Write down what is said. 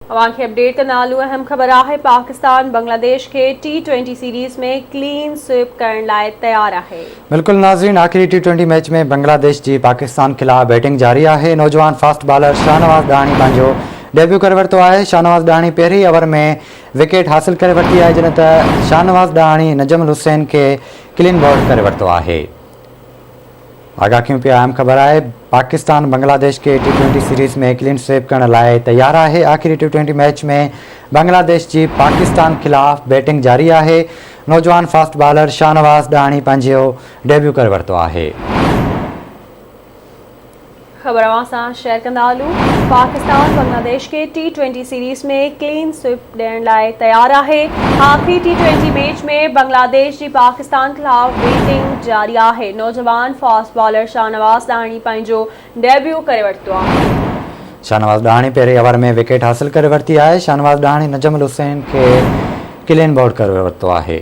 अवांखे update कनालू अहम खबर है। पाकिस्तान बांग्लादेश के T20 सीरीज में क्लीन स्वीप करण लाए तैयार है। बिल्कुल नाज़रीन, आखिरी T20 मैच में बांग्लादेश जी पाकिस्तान खिलाफ बैटिंग जारी है। नौजवान फास्ट बॉलर शाहनवाज़ दाणी पंहिंजो डेब्यू करे वरितो है। शाहनवाज़ दाणी पहिरीं ओवर में विकेट हासिल करे वरिती है, जिन त शाहनवाज़ दाणी नजमुल हुसैन के क्लीन बॉल्ड करे वरितो है। आगाह पे अहम खबर है। पाकिस्तान बांग्लादेश के T20 सीरीज में क्लीन स्वीप करण लाए तैयार है। आखिरी T20 मैच में बांग्लादेश जी पाकिस्तान खिलाफ बैटिंग जारी है। नौजवान फास्ट बॉलर शाहनवाज़ दाणी पंहिंजो डेब्यू करे वरितो है। खबर सां शेयर कंदालू। पाकिस्तान बांग्लादेश के T20 सीरीज में क्लीन स्वीप ॾियण लाइ तैयार है। आखिरी T20 मैच में बांग्लादेश जी पाकिस्तान खिलाफ बैटिंग जारी है। नौजवान फास्ट बॉलर शाहनवाज़ दाणी पंहिंजो डेब्यू करे वरितो है। शाहनवाज़ दाणी पहिरें ओवर में विकेट हासिल करे वरिती है। शाहनवाज़ दाणी नजमुल हुसैन के क्लीन बॉल्ड करे वरितो है।